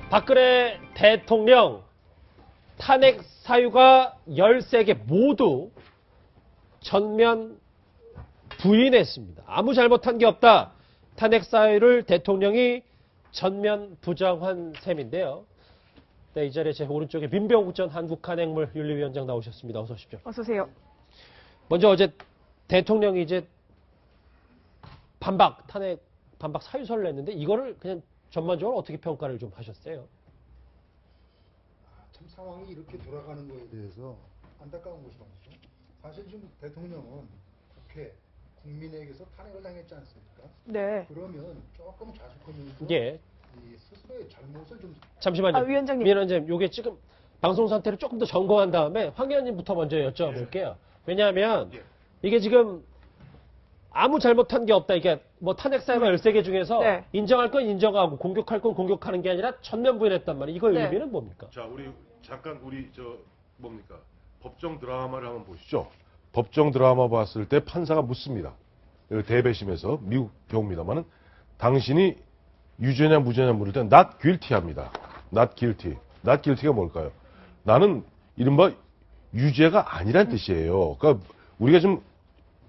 박근혜 대통령 탄핵 사유가 13개 모두 전면 부인했습니다. 아무 잘못한 게 없다. 탄핵 사유를 대통령이 전면 부정한 셈인데요. 네, 이 자리에 제 오른쪽에 민병욱 전 한국한핵물윤리위원장 나오셨습니다. 어서 오십시오. 어서 오세요. 먼저 어제 대통령이 이제 탄핵 반박 사유서를 냈는데 이거를 그냥 전반적으로 어떻게 평가를 좀 하셨어요? 참 상황이 이렇게 돌아가는 거에 대해서 안타까운 것이 많죠. 사실 지금 대통령은 국회, 국민에게서 탄핵을 당했지 않습니까? 네. 그러면 조금 자숙하면서 예. 이 스스로의 잘못을 좀 잠시만요. 위원장님. 위원장님, 요게 지금 방송 상태를 조금 더 점검한 다음에 황 의원님부터 먼저 여쭤볼게요. 왜냐하면 이게 지금 아무 잘못한 게 없다. 이게 뭐 탄핵 사유가 13개 중에서 네. 인정할 건 인정하고 공격할 건 공격하는 게 아니라 전면 부인했단 말이에요. 이거 네. 의미는 뭡니까? 자, 우리 잠깐 뭡니까? 법정 드라마를 한번 보시죠. 법정 드라마 봤을 때 판사가 묻습니다. 대배심에서 미국 경우입니다만은 당신이 유죄냐 무죄냐 물을 때 not guilty 합니다. not guilty. not guilty가 뭘까요? 나는 이른바 유죄가 아니란 뜻이에요. 그러니까 우리가 지금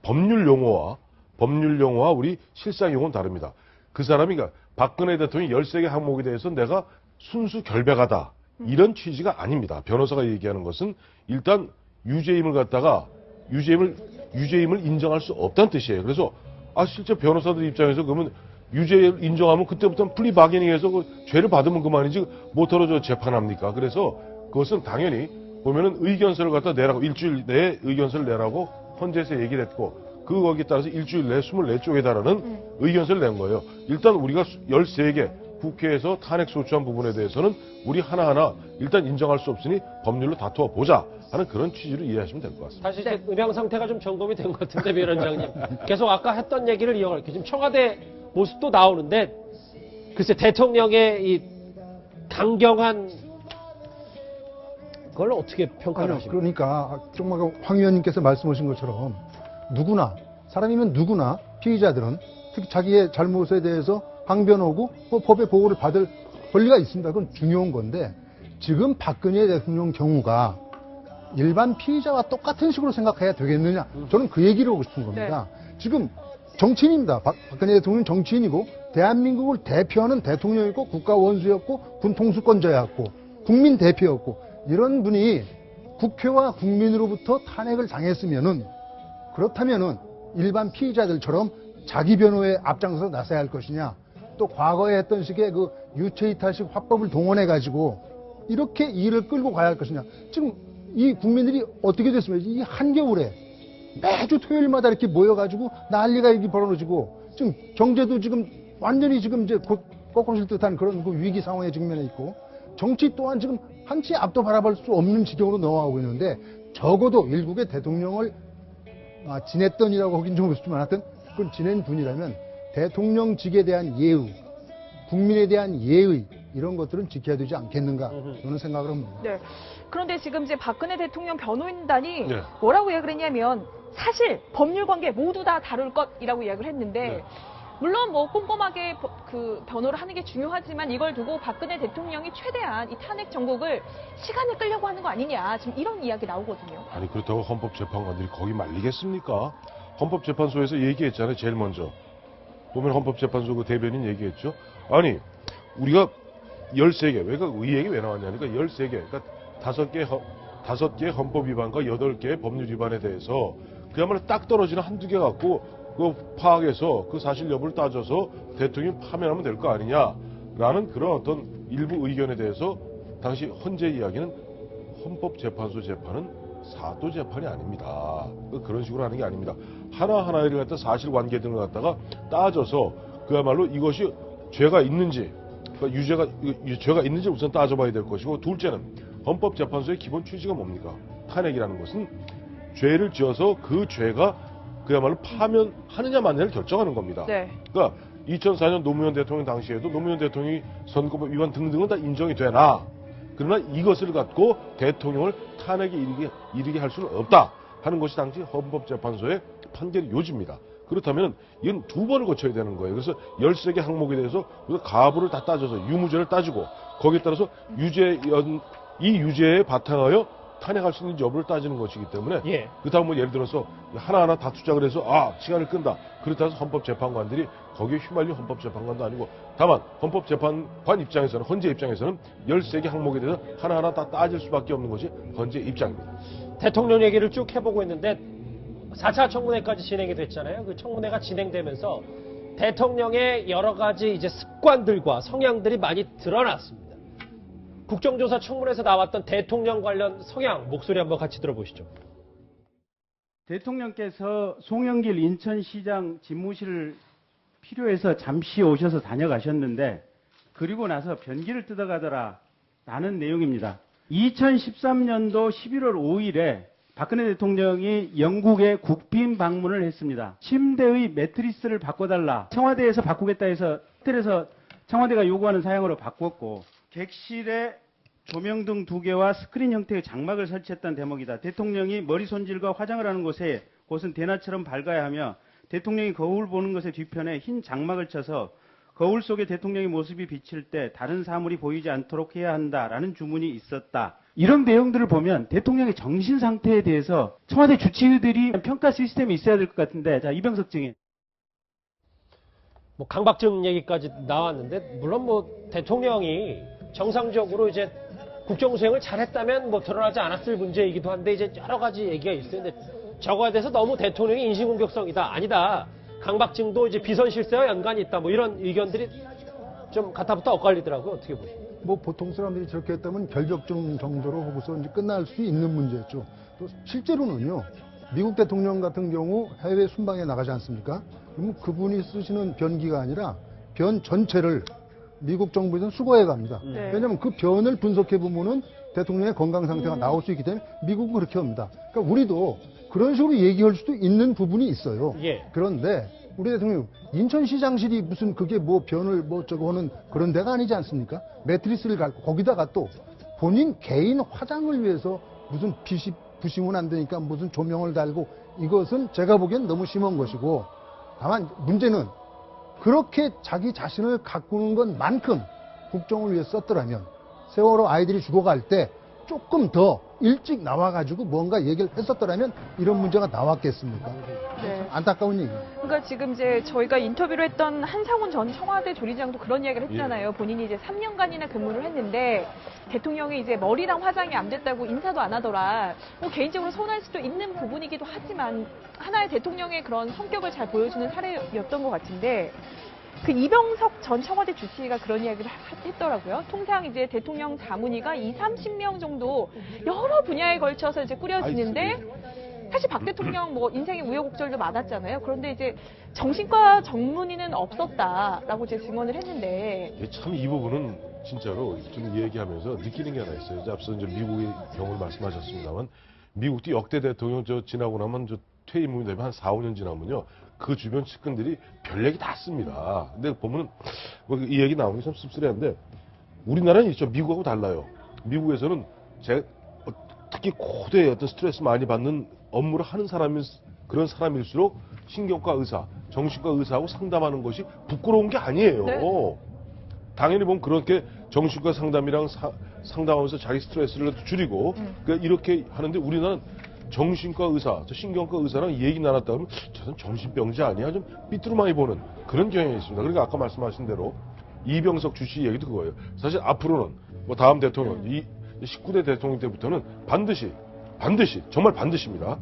법률 용어와 우리 실상 용어는 다릅니다. 그 사람이 그러니까 박근혜 대통령이 13개 항목에 대해서 내가 순수 결백하다. 이런 취지가 아닙니다. 변호사가 얘기하는 것은 일단 유죄임을 인정할 수 없다는 뜻이에요. 그래서 실제 변호사들 입장에서 그러면 유죄를 인정하면 그때부터는 플리 바게닝해서 그 죄를 받으면 그만이지 못하러 재판합니까? 그래서 그것은 당연히 보면은 의견서를 갖다 내라고 일주일 내에 의견서를 내라고 헌재에서 얘기를 했고 거기에 따라서 일주일 내에 24쪽에 달하는 의견서를 낸 거예요. 일단 우리가 13개 국회에서 탄핵 소추한 부분에 대해서는 우리 하나하나 일단 인정할 수 없으니 법률로 다투어 보자 하는 그런 취지로 이해하시면 될 것 같습니다. 사실 이제 음향 상태가 좀 점검이 된 것 같은데 위원장님 계속 아까 했던 얘기를 이어갈게요. 지금 청와대 모습도 나오는데 글쎄 대통령의 이 강경한 그걸 어떻게 평가하십니까? 그러니까 정말 황 의원님께서 말씀하신 것처럼 사람이면 누구나 피의자들은 특히 자기의 잘못에 대해서 항변하고 법의 보호를 받을 권리가 있습니다. 그건 중요한 건데 지금 박근혜 대통령 경우가 일반 피의자와 똑같은 식으로 생각해야 되겠느냐? 저는 그 얘기를 하고 싶은 겁니다. 네. 지금 정치인입니다. 박근혜 대통령은 정치인이고 대한민국을 대표하는 대통령이었고 국가원수였고 군통수권자였고 국민 대표였고 이런 분이 국회와 국민으로부터 탄핵을 당했으면은 그렇다면은 일반 피의자들처럼 자기 변호에 앞장서서 나서야 할 것이냐 또 과거에 했던 식의 그 유체이탈식 화법을 동원해가지고 이렇게 일을 끌고 가야 할 것이냐 지금 이 국민들이 어떻게 됐습니까? 이 한겨울에 매주 토요일마다 이렇게 모여가지고 난리가 이렇게 벌어지고 지금 경제도 지금 완전히 지금 이제 곧 꺾어질 듯한 그런 그 위기 상황에 직면해 있고 정치 또한 지금 한치 앞도 바라볼 수 없는 지경으로 넘어가고 있는데 적어도 일국의 대통령을 지냈던이라고 하긴 좀 그렇지만 하여튼 그건 지낸 분이라면 대통령직에 대한 예우, 국민에 대한 예의 이런 것들은 지켜야 되지 않겠는가 저는 생각을 합니다. 네. 그런데 지금 이제 박근혜 대통령 변호인단이 네. 뭐라고 이야기를 했냐면 사실 법률 관계 모두 다 다룰 것이라고 이야기를 했는데 네. 물론 뭐 꼼꼼하게 그 변호를 하는 게 중요하지만 이걸 두고 박근혜 대통령이 최대한 이 탄핵 정국을 시간을 끌려고 하는 거 아니냐 지금 이런 이야기 나오거든요. 아니 그렇다고 헌법재판관들이 거기 말리겠습니까? 헌법재판소에서 얘기했잖아요. 제일 먼저 보면 헌법재판소 그 대변인 얘기했죠. 아니 우리가 13개 왜가 의회가 왜 나왔냐니까 13개 그러니까 5개 헌법 위반과 8개의 법률 위반에 대해서 그야말로 딱 떨어지는 한두 개 갖고 그 파악해서 그 사실 여부를 따져서 대통령이 파면하면 될 거 아니냐라는 그런 어떤 일부 의견에 대해서 당시 헌재 이야기는 헌법재판소 재판은 사도 재판이 아닙니다. 그런 식으로 하는 게 아닙니다. 하나하나를 갖다 사실관계 등을 갖다가 따져서 그야말로 이것이 죄가 있는지 그러니까 죄가 있는지 우선 따져봐야 될 것이고 둘째는 헌법재판소의 기본 취지가 뭡니까? 탄핵이라는 것은 죄를 지어서 그 죄가 그야말로 파면하느냐 마느냐를 결정하는 겁니다. 네. 그러니까 2004년 노무현 대통령 당시에도 노무현 대통령이 선거법 위반 등등은 다 인정이 되나 그러나 이것을 갖고 대통령을 탄핵에 이르게 할 수는 없다 하는 것이 당시 헌법재판소의 판결 요지입니다. 그렇다면 이건 두 번을 거쳐야 되는 거예요. 그래서 13개 항목에 대해서 우리가 가부를 다 따져서 유무죄를 따지고 거기에 따라서 이 유죄에 바탕하여 탄핵할 수 있는 여부를 따지는 것이기 때문에 예. 그렇다면 뭐 예를 들어서 하나하나 다 투작을 해서 시간을 끈다. 그렇다고 해서 헌법재판관들이 거기에 휘말린 헌법재판관도 아니고 다만 헌법재판관 입장에서는 헌재 입장에서는 13개 항목에 대해서 하나하나 다 따질 수밖에 없는 것이 헌재 입장입니다. 대통령 얘기를 쭉 해보고 있는데 4차 청문회까지 진행이 됐잖아요. 그 청문회가 진행되면서 대통령의 여러 가지 이제 습관들과 성향들이 많이 드러났습니다. 국정조사 청문회에서 나왔던 대통령 관련 성향 목소리 한번 같이 들어보시죠. 대통령께서 송영길 인천시장 집무실을 필요해서 잠시 오셔서 다녀가셨는데 그리고 나서 변기를 뜯어가더라 라는 내용입니다. 2013년도 11월 5일에 박근혜 대통령이 영국에 국빈 방문을 했습니다. 침대의 매트리스를 바꿔달라. 청와대에서 바꾸겠다 해서 호텔에서 청와대가 요구하는 사양으로 바꿨고 객실에 조명등 2개와 스크린 형태의 장막을 설치했다는 대목이다. 대통령이 머리 손질과 화장을 하는 곳은 대낮처럼 밝아야 하며 대통령이 거울 보는 것의 뒤편에 흰 장막을 쳐서 거울 속에 대통령의 모습이 비칠 때 다른 사물이 보이지 않도록 해야 한다라는 주문이 있었다. 이런 내용들을 보면 대통령의 정신 상태에 대해서 청와대 주치의들이 평가 시스템이 있어야 될 것 같은데, 자, 이병석 증인. 뭐 강박증 얘기까지 나왔는데 물론 뭐 대통령이 정상적으로 이제 국정 수행을 잘했다면 뭐 드러나지 않았을 문제이기도 한데 이제 여러 가지 얘기가 있어요. 근데 저거에 대해서 너무 대통령이 인신공격성이다. 아니다. 강박증도 이제 비선 실세와 연관이 있다. 뭐 이런 의견들이 좀 가타부터 엇갈리더라고요. 어떻게 보십니까? 뭐 보통 사람들이 저렇게 했다면 결벽증 정도로 하고서 이제 끝날 수 있는 문제였죠. 또 실제로는요. 미국 대통령 같은 경우 해외 순방에 나가지 않습니까? 그러면 그분이 쓰시는 변기가 아니라 변 전체를 미국 정부에서는 수거해 갑니다. 네. 왜냐하면 그 변을 분석해 보면은 대통령의 건강 상태가 나올 수 있기 때문에 미국은 그렇게 합니다. 그러니까 우리도 그런 식으로 얘기할 수도 있는 부분이 있어요. 예. 그런데 우리 대통령 인천시장실이 무슨 그게 뭐 변을 뭐 저거 하는 그런 데가 아니지 않습니까? 매트리스를 갈고 거기다가 또 본인 개인 화장을 위해서 무슨 빛이 부시면 안 되니까 무슨 조명을 달고 이것은 제가 보기엔 너무 심한 것이고 다만 문제는 그렇게 자기 자신을 가꾸는 것만큼 국정을 위해 썼더라면 세월호 아이들이 죽어갈 때 조금 더 일찍 나와가지고 뭔가 얘기를 했었더라면 이런 문제가 나왔겠습니까? 네. 안타까운 얘기예요. 그러니까 지금 이제 저희가 인터뷰를 했던 한상훈 전 청와대 조리장도 그런 이야기를 했잖아요. 예. 본인이 이제 3년간이나 근무를 했는데 대통령이 이제 머리랑 화장이 안 됐다고 인사도 안 하더라. 뭐 개인적으로 서운할 수도 있는 부분이기도 하지만 하나의 대통령의 그런 성격을 잘 보여주는 사례였던 것 같은데 그 이병석 전 청와대 주치의가 그런 이야기를 했더라고요. 통상 이제 대통령 자문위가 30명 정도 여러 분야에 걸쳐서 이제 꾸려지는데 사실 박 대통령 뭐 인생의 우여곡절도 많았잖아요. 그런데 이제 정신과 전문의는 없었다라고 이제 증언을 했는데 참 이 부분은 진짜로 좀 얘기하면서 느끼는 게 하나 있어요. 이제 앞서 이제 미국의 경우를 말씀하셨습니다만 미국도 역대 대통령 지나고 나면 퇴임이 되면 한 4, 5년 지나면요. 그 주변 측근들이 별 얘기 다 씁니다. 근데 보면은 뭐 이 얘기 나오는 게 참 씁쓸한데 우리나라는 있죠. 미국하고 달라요. 미국에서는 특히 고도의 어떤 스트레스 많이 받는 업무를 하는 그런 사람일수록 신경과 의사, 정신과 의사하고 상담하는 것이 부끄러운 게 아니에요. 네. 당연히 보면 그렇게 정신과 상담이랑 상담하면서 자기 스트레스를 줄이고 그러니까 이렇게 하는데 우리나라는 정신과 의사, 신경과 의사랑 얘기 나눴다 그러면 저는 정신병자 아니야? 좀 삐뚤어많이 보는 그런 경향이 있습니다. 그러니까 아까 말씀하신 대로 이병석 주치 얘기도 그거예요. 사실 앞으로는 뭐 다음 대통령, 이 19대 대통령 때부터는 반드시 정말 반드시입니다.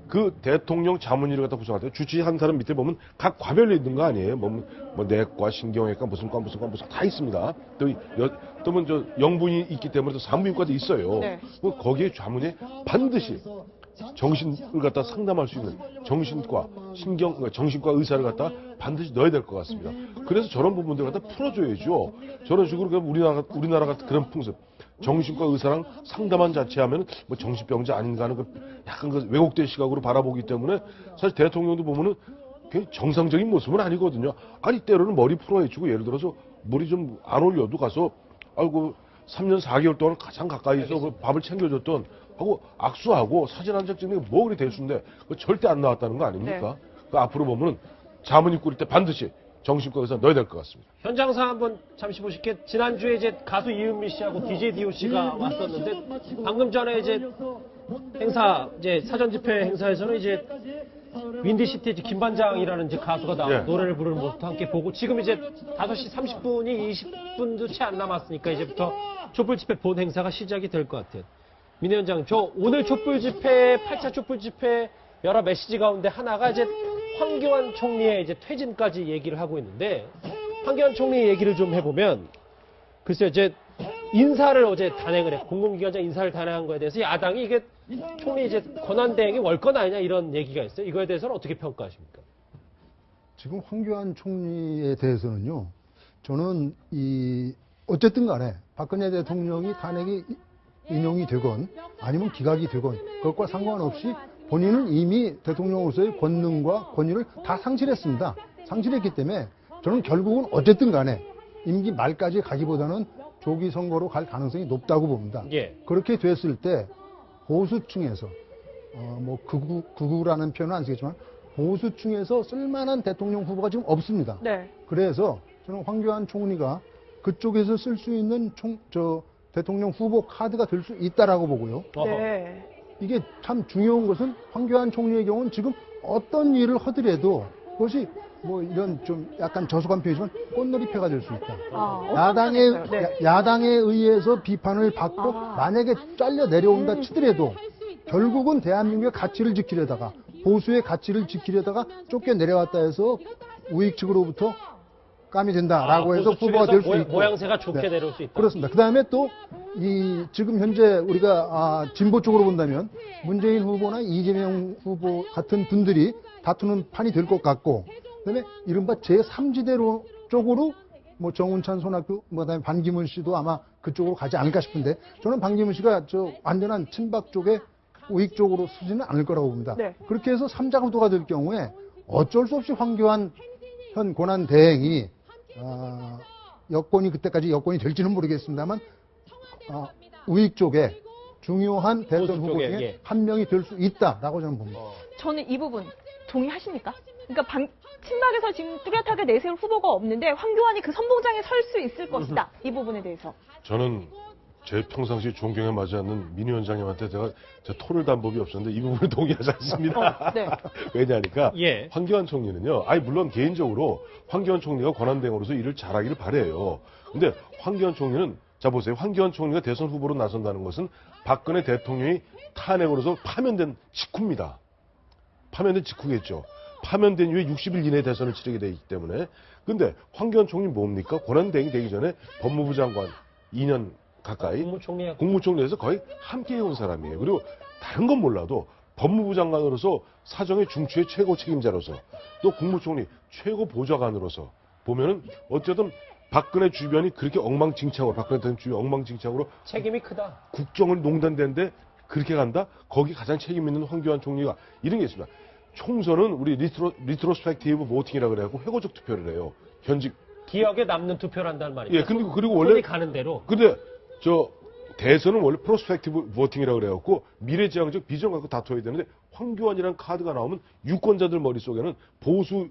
그 대통령 자문위를 갖다 구성할 때 주치 한 사람 밑에 보면 각 과별로 있는 거 아니에요. 뭐 내과, 신경외과, 무슨 과 다 있습니다. 또 뭐 저 영분이 있기 때문에 또 산부인과도 있어요. 네. 뭐 거기에 자문에 반드시 정신을 갖다 상담할 수 있는 정신과 정신과 의사를 갖다 반드시 넣어야 될 것 같습니다. 그래서 저런 부분들을 갖다 풀어줘야죠. 저런 식으로 우리나라 같은 그런 풍습. 정신과 의사랑 상담한 자체하면 뭐 정신병자 아닌가 하는 약간 그 왜곡된 시각으로 바라보기 때문에 사실 대통령도 보면은 정상적인 모습은 아니거든요. 아니 때로는 머리 풀어해주고 예를 들어서 머리 좀 안 올려도 가서 아이고 3년 4개월 동안 가장 가까이서 그 밥을 챙겨줬던 하고 악수하고 사진 한 장 찍는 게 뭐 그리 대수인데 절대 안 나왔다는 거 아닙니까? 그 앞으로 보면은 자문위 꾸릴 때 반드시 정신과에서 넣어야 될 것 같습니다. 현장사 한번 잠시 보실게. 지난주에 이제 가수 이은미 씨하고 DJ DOC가 왔었는데 방금 전에 이제 행사 이제 사전 집회 행사에서는 이제 윈디시티 김반장이라는 이제 가수가 나와 예. 노래를 부르는 모습도 함께 보고 지금 이제 5시 30분이 20분도 채 안 남았으니까 이제부터 촛불 집회 본 행사가 시작이 될 것 같아요. 민 위원장, 저 오늘 촛불 집회 8차 촛불 집회 여러 메시지 가운데 하나가 이제 황교안 총리의 이제 퇴진까지 얘기를 하고 있는데 황교안 총리 얘기를 좀 해보면 글쎄요, 이제 인사를 어제 단행을 했고 공공기관장 인사를 단행한 거에 대해서 야당이 이게 총리 이제 권한대행이 월권 아니냐 이런 얘기가 있어요. 이거에 대해서는 어떻게 평가하십니까? 지금 황교안 총리에 대해서는요, 저는 어쨌든 간에 박근혜 대통령이 탄핵이 인용이 되건 아니면 기각이 되건 그것과 상관없이 본인은 이미 대통령으로서의 권능과 권위를 다 상실했습니다. 상실했기 때문에 저는 결국은 어쨌든 간에 임기 말까지 가기보다는 조기 선거로 갈 가능성이 높다고 봅니다. 예. 그렇게 됐을 때 보수층에서 뭐 극우라는 표현은 안 쓰겠지만 보수층에서 쓸만한 대통령 후보가 지금 없습니다. 네. 그래서 저는 황교안 총리가 그쪽에서 쓸 수 있는 대통령 후보 카드가 될 수 있다라고 보고요. 네. 이게 참 중요한 것은 황교안 총리의 경우는 지금 어떤 일을 하더라도 그것이 뭐 이런 좀 약간 저속한 표현이지만 꽃놀이패가 될 수 있다. 야당에 의해서 비판을 받고 만약에 잘려 내려온다 치더라도 결국은 대한민국의 가치를 지키려다가 보수의 가치를 지키려다가 쫓겨 내려왔다 해서 우익 측으로부터 감이 된다라고 해서 후보가 될 수 있고 모양새가 좋게 네. 내려올 수 있다. 그렇습니다. 그 다음에 또 지금 현재 우리가 진보 쪽으로 본다면 문재인 후보나 이재명 후보 같은 분들이 다투는 판이 될 것 같고 그다음에 이른바 제3지대로 쪽으로 뭐 정운찬, 손학규, 그다음에 반기문 씨도 아마 그쪽으로 가지 않을까 싶은데 저는 반기문 씨가 완전한 친박 쪽에 우익 쪽으로 쓰지는 않을 거라고 봅니다. 네. 그렇게 해서 3자 구도가 될 경우에 어쩔 수 없이 황교안 현 권한 대행이 여권이 그때까지 여권이 될지는 모르겠습니다만 우익 쪽에 중요한 대선 후보 중에 예. 한 명이 될 수 있다라고 저는 봅니다. 저는 이 부분 동의하십니까? 그러니까 친박에서 지금 뚜렷하게 내세울 후보가 없는데 황교안이 그 선봉장에 설 수 있을 것이다. 이 부분에 대해서. 저는 제 평상시 존경에 맞지 않는 민 위원장님한테 제가 토를 단 법이 없었는데 이 부분에 동의하지 않습니다. 네. 왜냐하니까 예. 황교안 총리는요. 물론 개인적으로 황교안 총리가 권한대행으로서 일을 잘하기를 바라요. 근데 황교안 총리는 자 보세요. 황교안 총리가 대선 후보로 나선다는 것은 박근혜 대통령이 탄핵으로서 파면된 직후입니다. 파면된 직후겠죠. 파면된 이후에 60일 이내에 대선을 치르게 되기 때문에. 근데 황교안 총리 뭡니까? 권한대행이 되기 전에 법무부 장관 2년 가까이 국무총리에서 거의 함께 해온 사람이에요. 그리고 다른 건 몰라도 법무부 장관으로서 사정의 중추의 최고 책임자로서 또 국무총리 최고 보좌관으로서 보면은 어쨌든 박근혜 주변이 그렇게 엉망진창으로 박근혜 대통령 주변 엉망진창으로 책임이 크다. 국정을 농단되는데 그렇게 간다? 거기 가장 책임 있는 황교안 총리가 이런 게 있습니다. 총선은 우리 리트로스펙티브 보팅이라고 그래갖고 회고적 투표를 해요. 현직 기억에 남는 투표를 한다는 말이죠. 예, 그리고 원래 손이 가는 대로. 근데 대선은 원래 프로스펙티브 보팅이라고 그래갖고 미래지향적 비전 갖고 다퉈야 되는데 황교안이라는 카드가 나오면 유권자들 머릿속에는 보수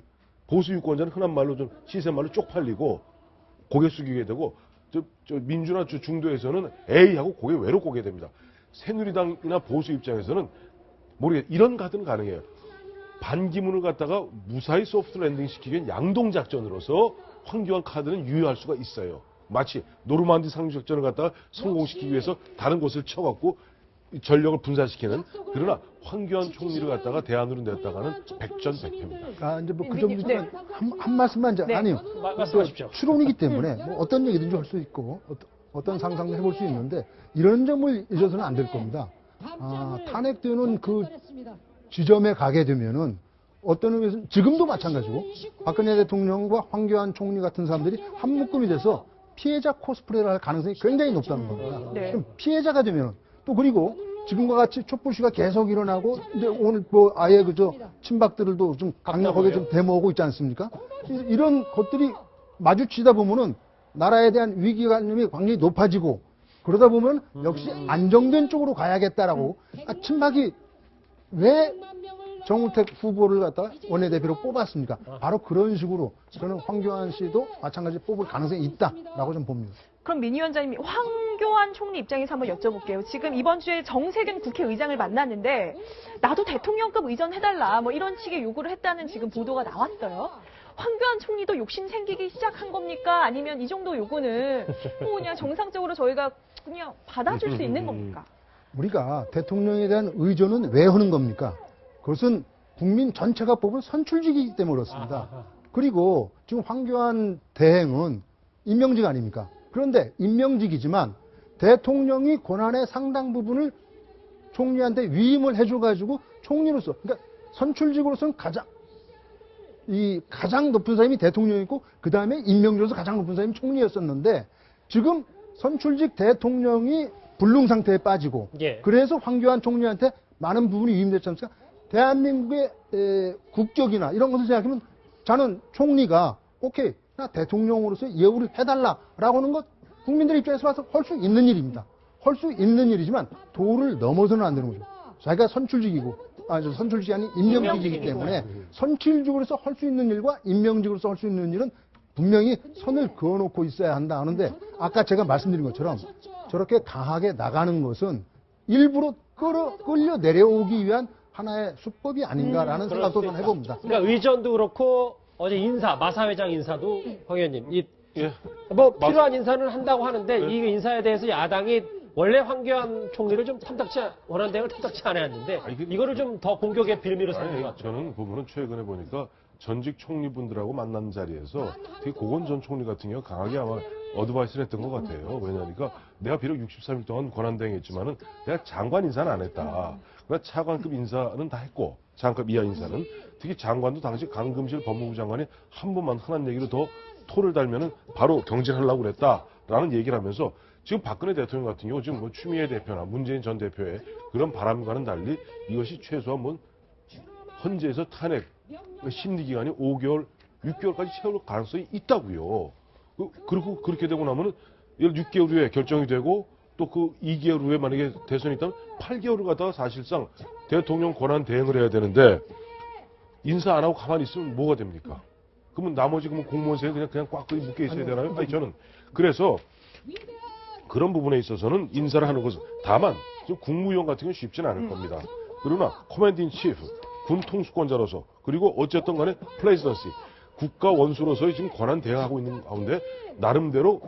유권자는 흔한 말로 좀 시세 말로 쪽팔리고 고개 숙이게 되고 민주나 중도에서는 에이 하고 고개 외로 고게 됩니다. 새누리당이나 보수 입장에서는 이런 카드는 가능해요. 반기문을 갖다가 무사히 소프트 랜딩 시키기엔 양동작전으로서 황교안 카드는 유효할 수가 있어요. 마치 노르만디 상륙작전을 갖다가 성공시키기 위해서 다른 곳을 쳐갖고 전력을 분산시키는 그러나 황교안 총리를 갖다가 대안으로 냈다가는 백전백패입니다. 이제 뭐 그 정도면 한 말씀만 말씀하십시오. 추론이기 때문에 뭐 어떤 얘기든지 할 수 있고 어떤 상상도 해볼 수 있는데 이런 점을 잊어서는 안 될 겁니다. 탄핵되는 그 지점에 가게 되면은 어떤 의미에서 지금도 마찬가지고 박근혜 대통령과 황교안 총리 같은 사람들이 한 묶음이 돼서 피해자 코스프레를 할 가능성이 굉장히 높다는 겁니다. 네. 그럼 피해자가 되면 또 그리고 지금과 같이 촛불시가 계속 일어나고 이제 오늘 뭐 아예 친박들도 좀 강력하게 좀 데모하고 있지 않습니까? 이런 것들이 마주치다 보면은 나라에 대한 위기감이 굉장히 높아지고 그러다 보면 역시 안정된 쪽으로 가야겠다라고 친박이 왜 정우택 후보를 갖다가 원내대표로 뽑았습니까? 바로 그런 식으로 저는 황교안 씨도 마찬가지 뽑을 가능성이 있다라고 좀 봅니다. 그럼 민 위원장님, 황교안 총리 입장에서 한번 여쭤볼게요. 지금 이번 주에 정세균 국회의장을 만났는데 나도 대통령급 의전해달라 뭐 이런 식의 요구를 했다는 지금 보도가 나왔어요. 황교안 총리도 욕심 생기기 시작한 겁니까? 아니면 이 정도 요구는 뭐 그냥 정상적으로 저희가 그냥 받아줄 수 있는 겁니까? 우리가 대통령에 대한 의존은 왜 하는 겁니까? 그것은 국민 전체가 뽑은 선출직이기 때문에 그렇습니다. 그리고 지금 황교안 대행은 임명직 아닙니까? 그런데 임명직이지만 대통령이 권한의 상당 부분을 총리한테 위임을 해줘가지고 총리로서, 그러니까 선출직으로서는 가장 높은 사람이 대통령이고 그 다음에 임명직으로서 가장 높은 사람이 총리였었는데 지금 선출직 대통령이 불능 상태에 빠지고 예. 그래서 황교안 총리한테 많은 부분이 위임됐지 않습니까? 대한민국의 국격이나 이런 것을 생각하면 저는 총리가 오케이 나 대통령으로서 예우를 해달라라고 하는 것 국민들 입장에서 봐서 할 수 있는 일입니다. 할 수 있는 일이지만 도를 넘어서는 안 되는 거죠. 자기가 선출직이고 선출직이 아닌 임명직이기 때문에 선출직으로서 할 수 있는 일과 임명직으로서 할 수 있는 일은 분명히 선을 그어놓고 있어야 한다 하는데 아까 제가 말씀드린 것처럼 저렇게 강하게 나가는 것은 일부러 끌려 내려오기 위한 하나의 수법이 아닌가라는 생각도 좀 해봅니다. 그러니까 의전도 그렇고 어제 인사, 마사 회장 인사도 황 의원님, 뭐 필요한 인사는 한다고 하는데 이 인사에 대해서 야당이 원래 황교안 총리를 좀 원하는 대응을 탐탁치 않았는데 이거를 좀 더 공격의 빌미로 삼는 것 같아요. 저는 보면은 최근에 보니까 전직 총리분들하고 만난 자리에서 되게 고건 전 총리 같은 경우 강하게 아마 어드바이스를 했던 것 같아요. 왜냐니까 내가 비록 63일 동안 권한대행했지만은 내가 장관 인사는 안 했다. 그러나 차관급 인사는 다 했고 장관급 이하 인사는 특히 장관도 당시 강금실 법무부 장관이 한 번만 흔한 얘기로 더 토를 달면은 바로 경질하려고 그랬다라는 얘기를 하면서 지금 박근혜 대통령 같은 경우 지금 뭐 추미애 대표나 문재인 전 대표의 그런 바람과는 달리 이것이 최소한 뭐 헌재에서 탄핵 심리 기간이 5개월, 6개월까지 채울 가능성이 있다고요. 그리고 그렇게 되고 나면은 6개월 후에 결정이 되고 또 그 2개월 후에 만약에 대선이 있다면 8개월을 갖다가 사실상 대통령 권한 대행을 해야 되는데 인사 안 하고 가만히 있으면 뭐가 됩니까? 그러면 나머지 공무원세에 그냥 꽉 묶여 있어야 되나요? 아니 저는 그래서 그런 부분에 있어서는 인사를 하는 것은 다만 지금 국무위원 같은 경우는 쉽지는 않을 겁니다. 그러나 커맨드 인 치프 군 통수권자로서 그리고 어쨌든 간에 프레지던시 국가 원수로서의 지금 권한 대행하고 있는 가운데 나름대로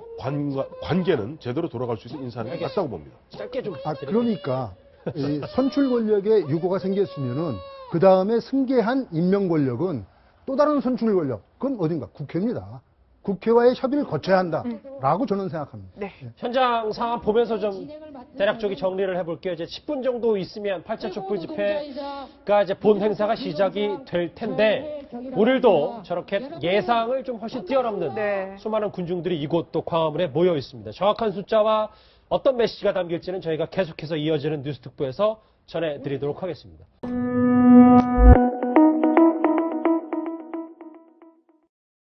관계는 제대로 돌아갈 수 있는 인사는 맞다고 봅니다. 짧게 좀. 그러니까 이 선출 권력에 유고가 생겼으면은 그 다음에 승계한 임명 권력은 또 다른 선출 권력, 그건 어딘가 국회입니다. 국회와의 협의를 거쳐야 한다라고 저는 생각합니다. 네. 현장 상황 보면서 좀 대략적인 정리를 해볼게요. 이제 10분 정도 있으면 8차 촛불 집회가 이제 본 행사가 시작이 될 텐데 오늘도 저렇게 예상을 좀 훨씬 뛰어넘는 네. 수많은 군중들이 이곳 또 광화문에 모여 있습니다. 정확한 숫자와 어떤 메시지가 담길지는 저희가 계속해서 이어지는 뉴스 특보에서 전해드리도록 하겠습니다.